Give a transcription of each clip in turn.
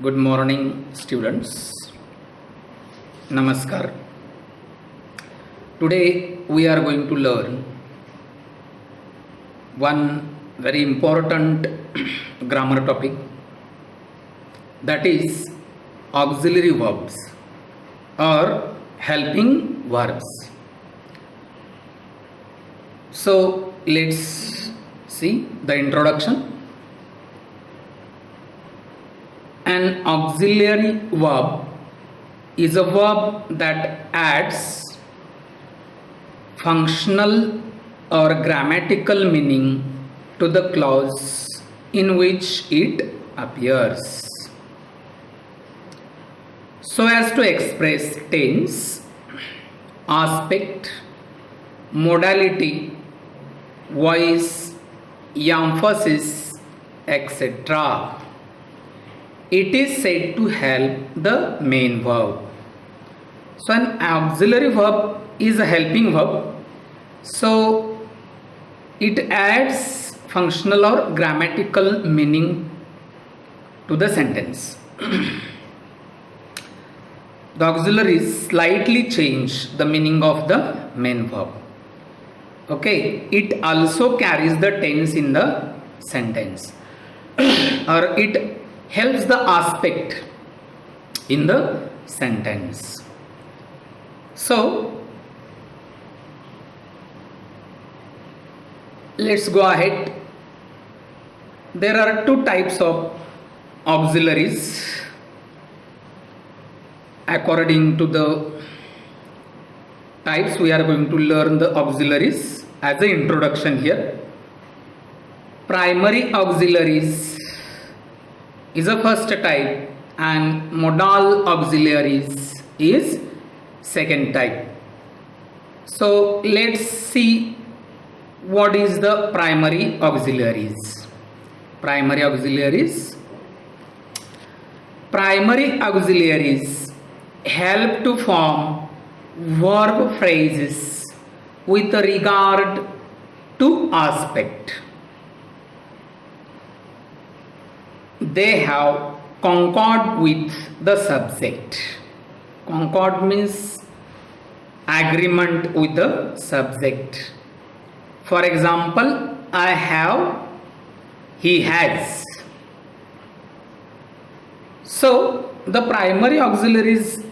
Good morning, students. Namaskar. Today we are going to learn one very important grammar topic, that is auxiliary verbs or helping verbs. So let's see the introduction. An auxiliary verb is a verb that adds functional or grammatical meaning to the clause in which it appears, so as to express tense, aspect, modality, voice, emphasis, etc. It is said to help the main verb. So an auxiliary verb is a helping verb. So it adds functional or grammatical meaning to the sentence. The auxiliaries slightly change the meaning of the main verb. Okay, it also carries the tense in the sentence or it helps the aspect in the sentence. So let's go ahead. There are two types of auxiliaries according to the types. We are going to learn the auxiliaries as an introduction here. Primary auxiliaries is a first type and modal auxiliaries is second type. So let's see what is the primary auxiliaries. Primary auxiliaries help to form verb phrases with regard to aspect. They have concord with the subject. Concord means agreement with the subject. For example, I have, he has. So the primary auxiliaries,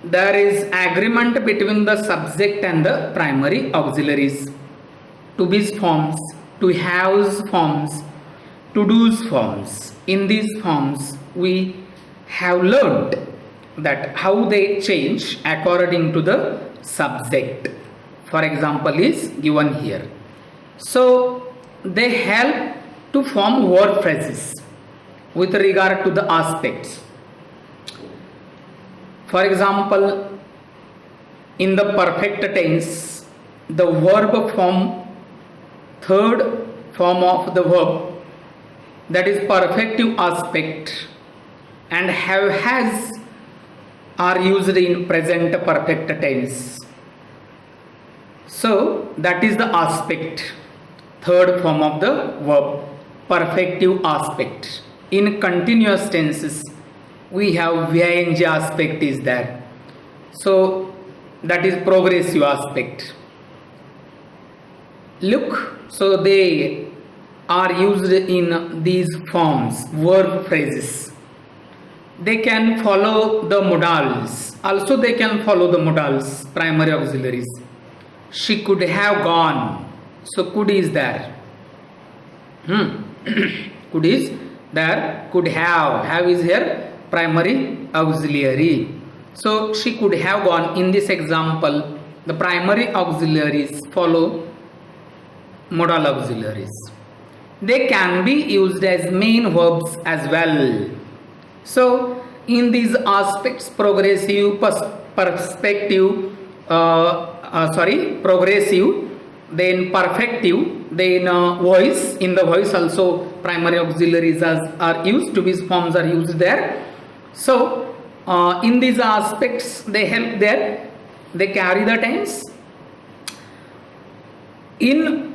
there is agreement between the subject and the primary auxiliaries. To be's forms, to have's forms, to do's forms. In these forms we have learned that how they change according to the subject. For example is given here. So they help to form word phrases with regard to the aspects. For example, in the perfect tense, the verb form, third form of the verb, that is perfective aspect, and have, has are used in present perfect tense. So that is the aspect, third form of the verb, perfective aspect. In continuous tenses we have ing aspect is there, so that is progressive aspect. Look, so they are used in these forms, verb phrases. They can follow the modals. Also they can follow the modals, primary auxiliaries. She could have gone. So could is there. Could is there. Could have. Have is here primary auxiliary. So she could have gone. In this example, the primary auxiliaries follow modal auxiliaries. They can be used as main verbs as well. So in these aspects, progressive, perspective, progressive, then perfective, then voice. In the voice also primary auxiliaries are used, to be forms are used there. So in these aspects they help there, they carry the tense. In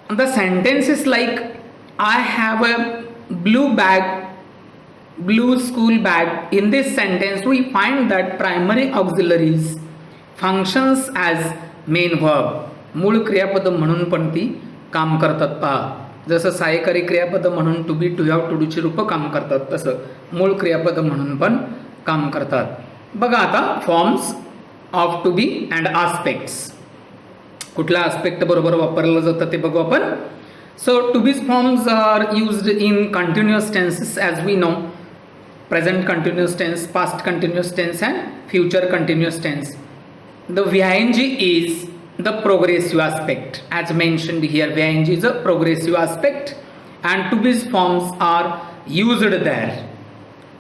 the sentences like I have a blue bag blue school bag. In this sentence we find that primary auxiliaries functions as main verb. मूळ क्रियापद म्हणून पण ती काम करतात पहा. जसं सहाय्यकारी क्रियापद म्हणून to be, to have, to डूची रूप काम करतात तसं मूळ क्रियापद म्हणून पण काम करतात. बघा आता forms of to be and aspects. कुठला आस्पेक्ट बरोबर वापरलं जातं ते बघू आपण. So to be's forms are used in continuous tenses as we know. present continuous tense, past continuous tense and future continuous tense. The VING is the progressive aspect. As mentioned here, VING is a progressive aspect and to be's forms are used there.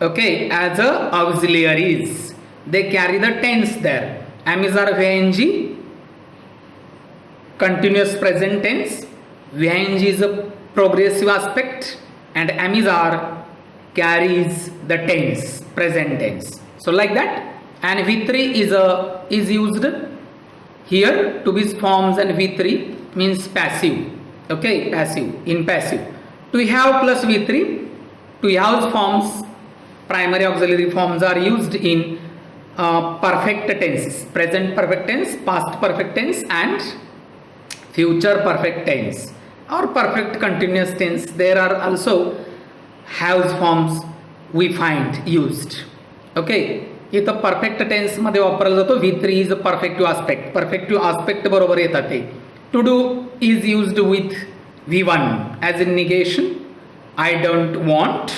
Okay, as a auxiliaries. They carry the tense there. Am is our VING, continuous present tense. VING is a progressive aspect and am is our carries the tense, present tense. So like that, and V3 is used here. To be forms and V3 means passive. Okay, passive, in passive. To have plus V3, to have forms, primary auxiliary forms are used in perfect tenses, present perfect tense, past perfect tense and future perfect tense or perfect continuous tense. There are also haves forms we find used. Okay, इथं perfect tense मध्ये वापरला जातो. V3 is a perfective aspect. Perfective aspect बरोबर येतात ते. To do is used with V1 as in negation. I don't want,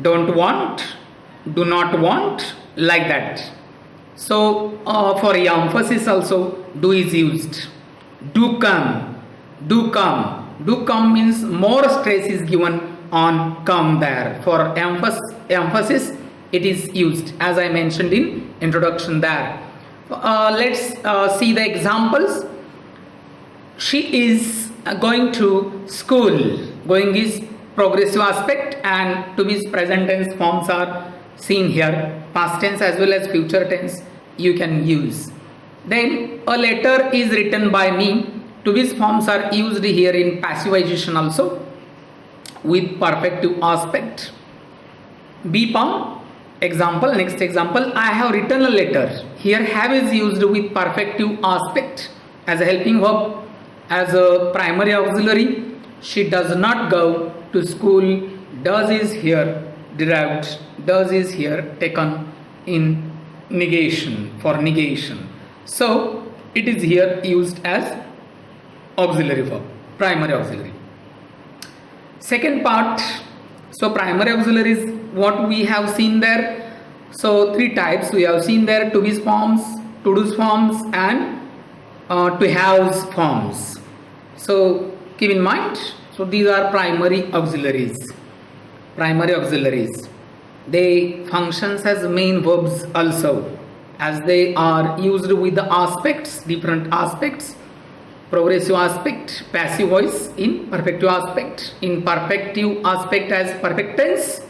don't want, do not want, like that. So for emphasis also do is used. Do come, do come. Do come means more stress is given on come there. For emphasis it is used as I mentioned in introduction there. Let's see the examples. She is going to school. Going is progressive aspect and to be present tense forms are seen here. Past tense as well as future tense you can use. Then a letter is written by me. To be forms are used here in passivization also with perfective aspect. Be form example. Next example, I have written a letter. Here have is used with perfective aspect as a helping verb, as a primary auxiliary. She does not go to school. Does is here derived. Does is here taken in negation, for negation. So it is here used as auxiliary verb, primary auxiliary. Second part, so primary auxiliaries, what we have seen there. So three types we have seen there: to be forms, to do's forms and to have's forms. So keep in mind, so these are primary auxiliaries. Primary auxiliaries, they functions as main verbs also, as they are used with the aspects, different aspects. Progressive aspect, passive voice in perfective aspect. In perfective aspect as perfect tense,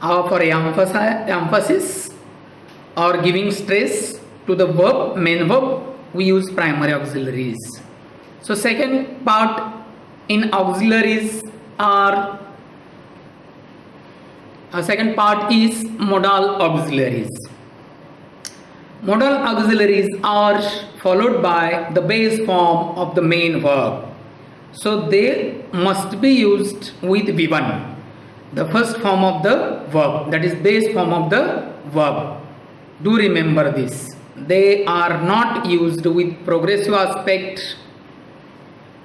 for emphasis or giving stress to the verb, main verb, we use primary auxiliaries. So second part in auxiliaries are second part is modal auxiliaries. Modal auxiliaries are followed by the base form of the main verb. So they must be used with V1, the first form of the verb, that is base form of the verb. Do remember this. They are not used with progressive aspect,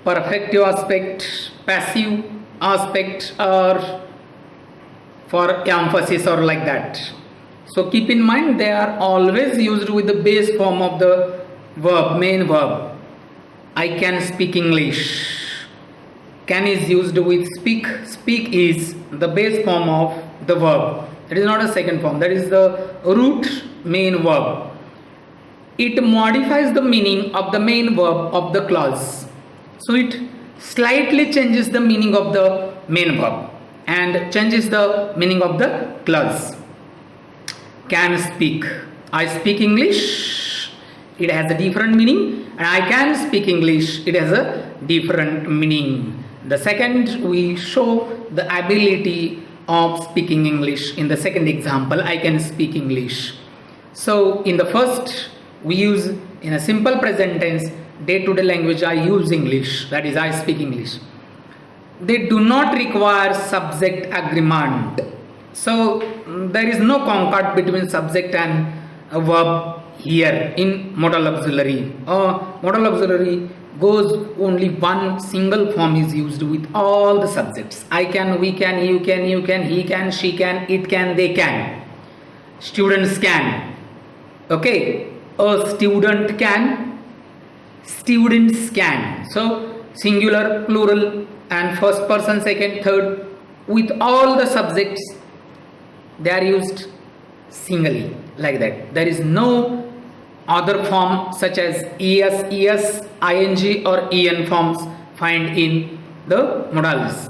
perfective aspect, passive aspect or for emphasis or like that. So keep in mind they are always used with the base form of the verb, main verb. I can speak English. Can is used with speak. Speak is the base form of the verb. It is not a second form. That is the root main verb. It modifies the meaning of the main verb of the clause. So it slightly changes the meaning of the main verb and changes the meaning of the clause. Can speak. I speak English. It has a different meaning. And I can speak English. It has a different meaning. The second, we show the ability of speaking English. In the second example, I can speak English. So in the first, we use in a simple present tense, day-to-day language, I use English, that is I speak English. They do not require subject agreement. So there is no concord between subject and a verb here in modal auxiliary. Modal auxiliary goes only one single form is used with all the subjects. I can, we can, you can, he can, she can, it can, they can. Students can. Okay, a student can, students can. So singular, plural and first person, second, third, with all the subjects they are used singly, like that. There is no other form such as es, ing or en forms find in the modals.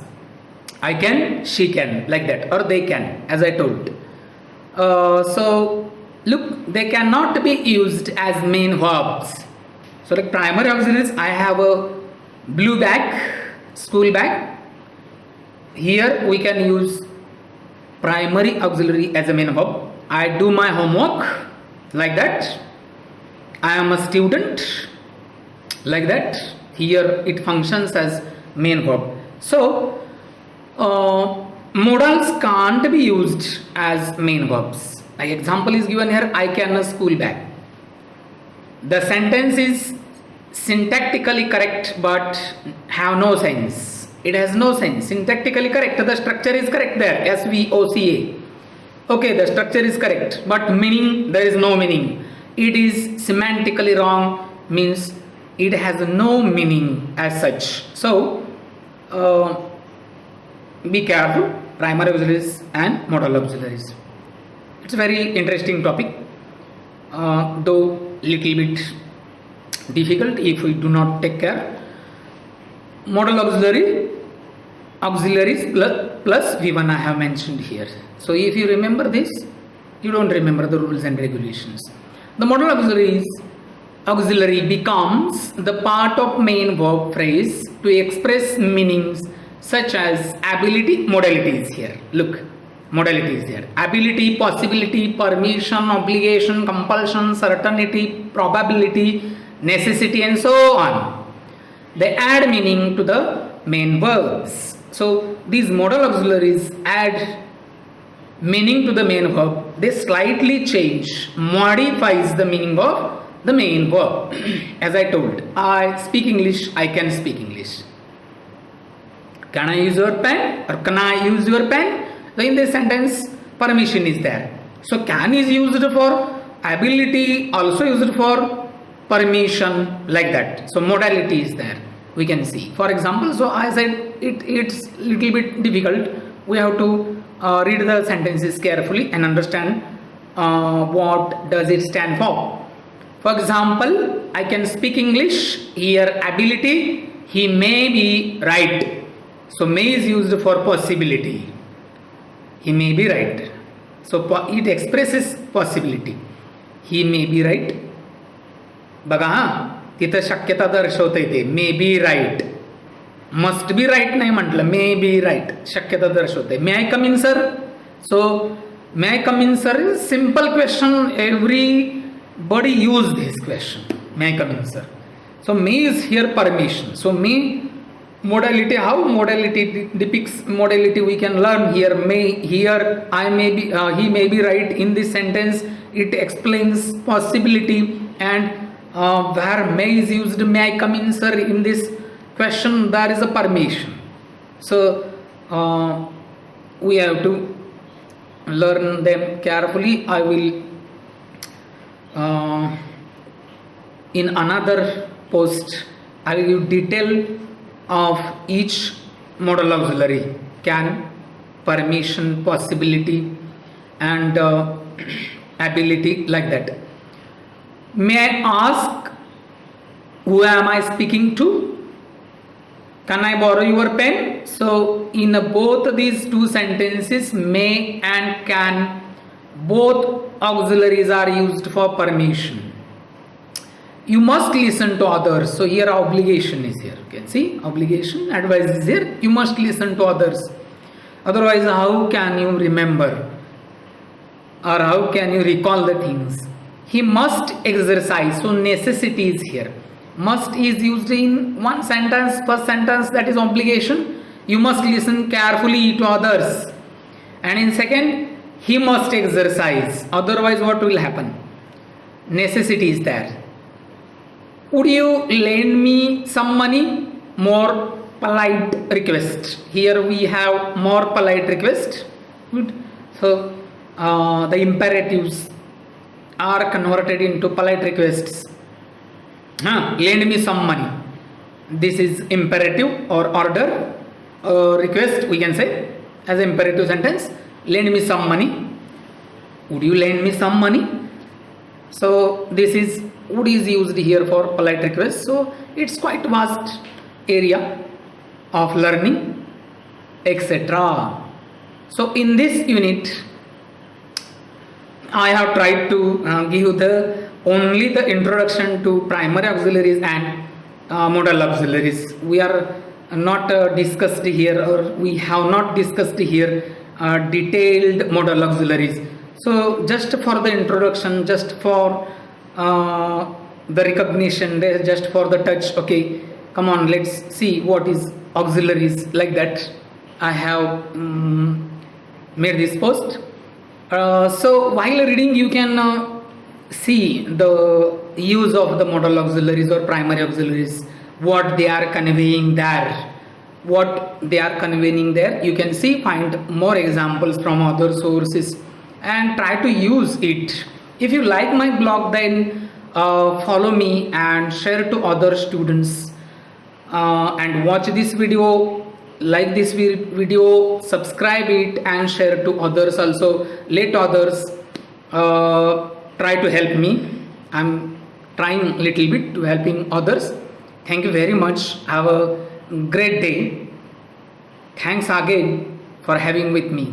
I can, she can, like that, or they can, as I told. So look, they cannot be used as main verbs. So like primary auxiliaries, I have a blue bag, school bag. Here we can use primary auxiliary as a main verb. I do my homework, like that. I am a student, like that. Here it functions as main verb. So modals can't be used as main verbs. Like example is given here, I can a school bag. The sentence is syntactically correct but have no sense. It has no sense. Syntactically correct, the structure is correct there, SVOCA. Okay, the structure is correct, but meaning, there is no meaning. It is semantically wrong, means it has no meaning as such. So be careful, primary auxiliaries and modal auxiliaries. It's a very interesting topic, though little bit difficult if we do not take care. Modal auxiliaries plus V1 I have mentioned here. So if you remember this, you don't remember the rules and regulations. The modal auxiliary becomes the part of main verb phrase to express meanings such as ability. Modalities here. Look, modalities here. Ability, possibility, permission, obligation, compulsion, certainty, probability, necessity, and so on. They add meaning to the main verbs. So these modal auxiliaries add meaning to the main verb. They slightly change, modifies the meaning of the main verb. As I told, I speak English, I can speak English. Can I use your pen or can I use your pen? So in this sentence, permission is there. So can is used for ability, also used for permission, like that. So modality is there, we can see. For example, so I said it's little bit difficult. We have to read the sentences carefully and understand what does it stand for. For example, I can speak English. Here ability, he may be right. So may is used for possibility. He may be right. So it expresses possibility. He may be right. बघा तिथं शक्यता दर्शवते ते may be right, must be right नाही म्हटलं, may be right शक्यता दर्शवते. May I come in sir? So may I come in sir is simple question. Everybody use this question. May I come in, sir? So may is here permission. So may modality, how modality depicts modality we can learn here. May, here I may be, he may be right. In this sentence it explains possibility, and where may is used, may I come in, sir, in this question there is a permission. So we have to learn them carefully. I will in another post I will give detail of each modal auxiliary: can, permission, possibility, and ability, like that. May I ask, who am I speaking to? Can I borrow your pen? So in both these two sentences, may and can, both auxiliaries are used for permission. You must listen to others. So here obligation is here. You can see obligation, advice is here. You must listen to others. Otherwise, how can you remember or how can you recall the things? He must exercise. So necessity is here. Must is used in one sentence. First sentence, that is obligation. You must listen carefully to others. And in second, he must exercise. Otherwise, what will happen? Necessity is there. Would you lend me some money? More polite request. Here we have more polite request. Good. So the imperatives are converted into polite requests. Lend me some money. This is imperative or order. Request, we can say as imperative sentence. Lend me some money. Would you lend me some money? So this is would is used here for polite request. So it's quite vast area of learning, etc. So in this unit, I have tried to give only the introduction to primary auxiliaries and modal auxiliaries. We are not discussed here, or we have not discussed here detailed modal auxiliaries. So just for the introduction, just for the recognition, just for the touch. Okay, come on, let's see what is auxiliaries, like that. I have made this post. So while reading, you can see the use of the modal auxiliaries or primary auxiliaries, what they are conveying there. What they are conveying there, you can see, find more examples from other sources and try to use it. If you like my blog, then follow me and share to other students, and watch this video, like this video, subscribe it and share to others also. Let others try to help me. I'm trying little bit to helping others. Thank you very much. Have a great day. Thanks again for having with me.